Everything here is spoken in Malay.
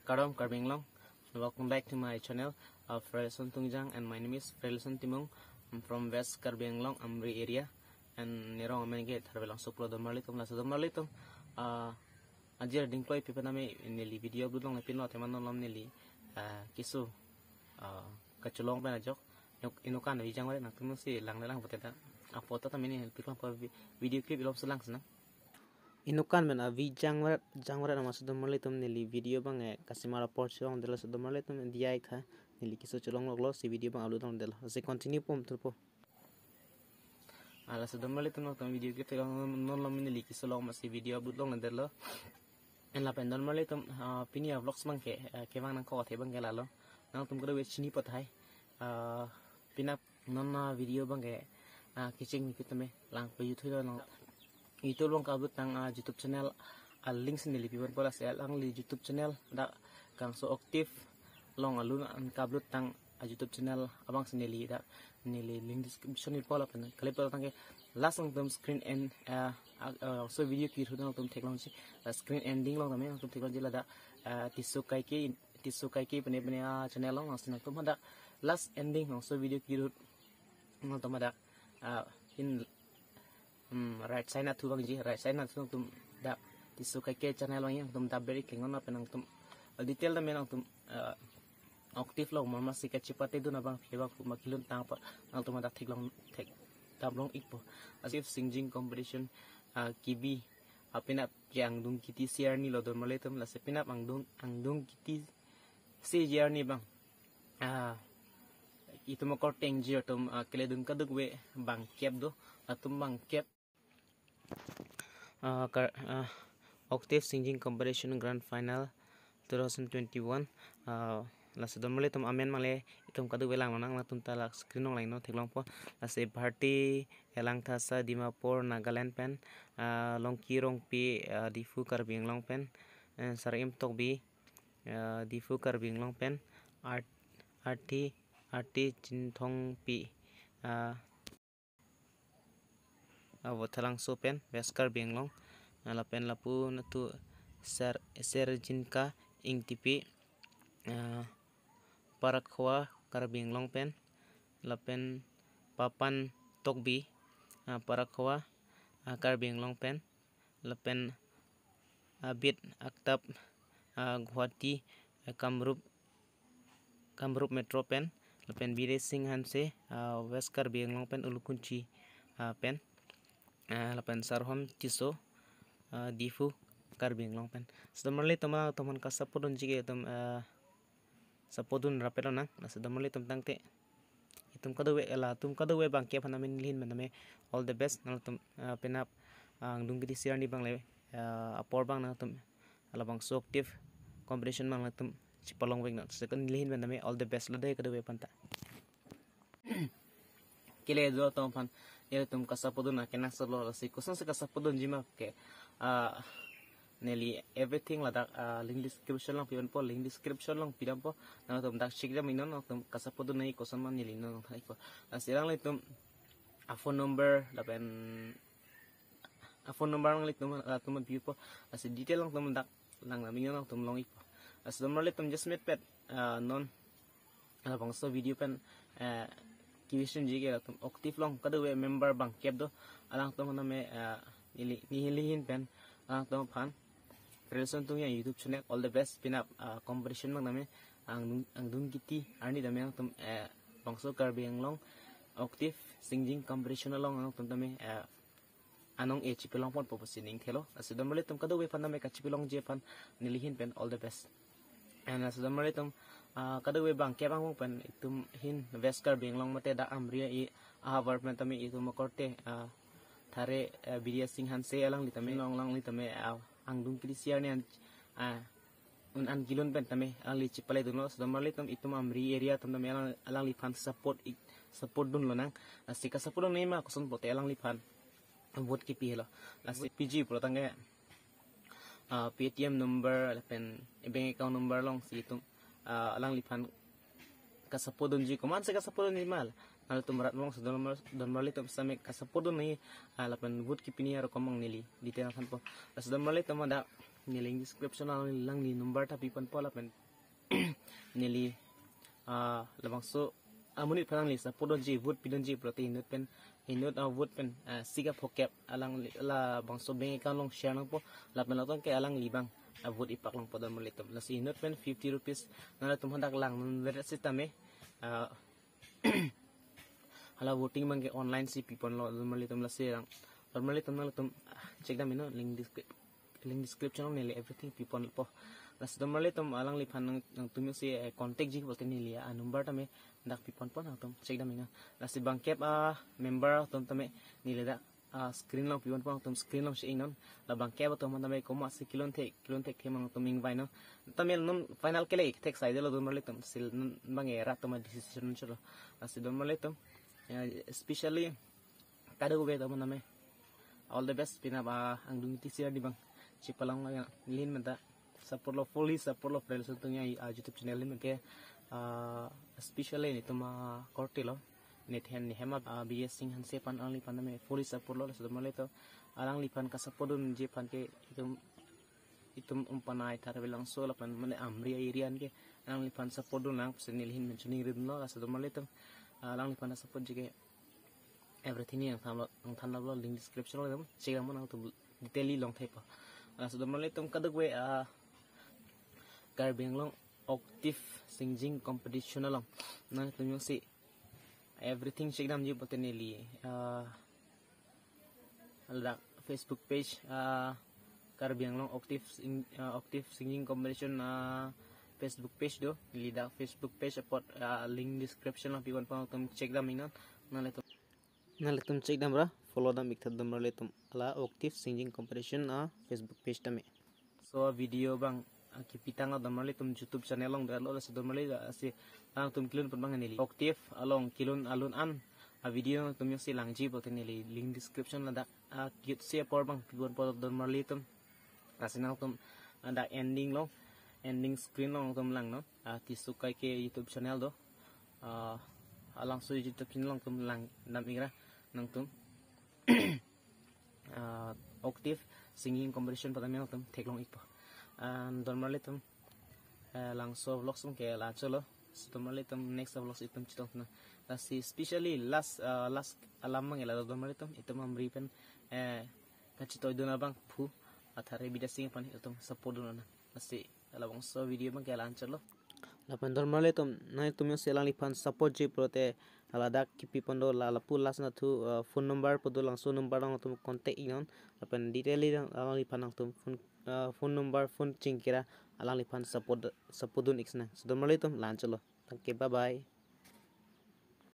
Karam Karbinglong. Welcome back to my channel of Frelson Tungjang, and my name is Frelson Timung. I'm from West Karbinglong, Amri area, and nirong amenget harbelang soplo domalitum la domalitum. Ajir dingkloi pipaname nili video budong na pinot emanon lom nili kisu kacholong pa na jok inukan na bijang wala nang tumo si lang na lang poteta a foto ta mini piklang pa video clip ilom selang sana inukan men a bijang wala na masudom malitum nili video bang kasimara port silong dela sudom malitum diai tha nili kisu cholong loglo si video bang alu dong dela se continue pom turpo ala sudom malitum no video clip non lom nili kisu long masih video budong na dela en la pen normally tum pinia vlogs mang ke bang nang ko the bang ke lalo nang tum ko we chini pot hai pinap non video bang ke kiching ni kitame lang pe youtube long itu long kabut tang youtube channel links ni li piban pola se lang li youtube channel da kang so active long alun an kabut tang YouTube channel abang senili da nili link description ni pola pen kale pola tang ke last long tum screen and so video ki thudang tum technology screen ending long tame tum technology la da tisukai ki pene channel long asna tum da last ending long so video ki tum tum da in right side na thu bang ji right side na thu tum da tisukai ki channel long yang tum da beri kengon na penang tum detail da menang tum active long mama si kacipate do na bang pheba makilun tang pa ang tumada thiklong thek tablong ipo asif singing competition kibi apina yang dung kiti siar ni lo don maletum la sepina ang dung kiti si siar ni bang itu mo korteng jir tum kele dung kaduk we bang kep do atum bang kep octave singing competition grand final 2021 la se domle tum amen male itum kadu belang nang tum talak screen ong lain no thiklong po la se bharti elang thasa dimapur nagaland pen longki rong pi difu karbing long pen sarim tok bi difu karbing long pen arti chinthong pi awothalang so pen beskar binglong la pen lapu natu ser jinka ing tipi parakwa karbing long pen lapen papan tokbi parakwa karbing long pen lapen abit aktab guwahati kamrup metro pen lapen bire sing hanse west karbing long pen ulukunchi pen lapen sarhom tiso difu karbing long pen sedomale teman kasapodon jige sapodun rapelo nang sedomale tangte itum kadawe bang ke phana min lin maname all the best nang tum penap ang dung gidi sirani bang le apor bang nang tum ala bang so active competition bang tum chipalong wek nang second lin maname all the best lade kadawe panta kile do tom pan ye tum kasapodun na kenak solo si kusan se kasapodun jima ke nearly everything la dak link description lang pion po link description lang pidam po na tum dak chik jam inon tum kasapodo nai kosan man nili no thai po asirang le tum phone number la pen phone number lang le tum view po as detail lang tum dak lang na mingon lang tum long ipo as tum le tum just met pet non ala bang so video pen kiwishun jige la tum active long kadu we member bang kep do alang tum na me nihilihin pen alang tum pan Frelson tung yang YouTube channel all the best pinap competition mang name ang dung kiti arni dame ang tum bangso karbing long active singing competition long ang tum dame anong chipilong pon popusining thelo asidamle tum kadu we pan name ka chipilong je pan nilihin pen all the best and asidamle tum kadu we bang ke bang pen tum hin west karbing long mate da amria I havar pen tame itum korte thare biria sing han se alang litame long litame ang dung krisiar ni an gilon pen tame ang li chipalai duno sedomale tum itum amri area tum tame alang li fan support dun lonang asika support nei ma koson pote alang li fan vote ki pi helo asi pg pro tange paytm number pen bank account number long si tum alang li fan ka support dun ji command se ka support ni mal al tumrat long sedomale tum same ka support dun nei lapen vote ki pi ni ro komang nili detail kan po sedomale tum ada ni link description lang ni number ta pipan pola pen nili labang so amunit panang lisa podon ji wood pidon ji protein nut pen inut wood pen siga phokep alang la bangso bank account long share nang po lapan laton ke alang libang wood ipak long podon mulitum las inut pen 50 rupees nala tum handak lang neret sitame hala voting mangke online si pipon lo mulitum las serang normally tum check them link description nili everything pipon po las normally tum alang lipan nang tum si contact ji bolte nili number tame dak pipon po nang tum check them las si bangkep member tum tame nili da screen long pipon po tum screen long si inon la bangkep tum tame ko ma si kilon tek mang tum ing vai no tamel num final kele tek side lo normally tum sil bange rat tum decision chlo las si normally tum especially kado be tum tame all the best pinaba ang dungiti siya di bang sipalang lin menta support lo fully support lo friends tunya YouTube channel lin ke especially ni tuma kortilo net hen ni hema BS sing han sepan only paname fully support lo so male to alang lipan ka support dun je pan ke itum umpanai tar bilang so lapan mane amri irian ke alang lipan support dun nang senil hin mentioning rin lo so male to alang lipan support je everything yang thamlo lo link description lo check mo nang to detail long type so male to kaduk we Garbeng long octave singing competition long na tum si everything check dam ji poteneli alda Facebook page Garbeng long octave singing competition Facebook page do lida Facebook page upot link description lang piwan pa tum check dam inan na letum check dam ra follow dam ikthad dam ra letum ala octave singing competition Facebook page tame so video bang kipitang normally tum YouTube channel long dalo la normally si tum kilon pun bang nili octave along kilon alun an video tum yung silang ji bote nili link description la da cute share por bang pigon por normally tum kasinang tum da ending long ending screen long tum lang no tisukai ke YouTube channel do alang so YouTube channel long tum lang namigra nang tum octave singing competition pada memang tum take long ipo normally tum langso vlogs ke la cholo normally tum next vlogs itum chitong na si especially last alam mang ela normally tum itum amri pen kachito iduna bang phu athare bidasing pan itum support duna na si alawang so video bang ke la cholo lapan normally tum na tum yo selang lipan support je prote alada kipi pondo la lapu las na tu phone number podo langso number ang tum contact inon lapan detail alang lipan ang tum phone number phone chingkira alang lipan support dun iksna so normally tum lan chalo thank you bye bye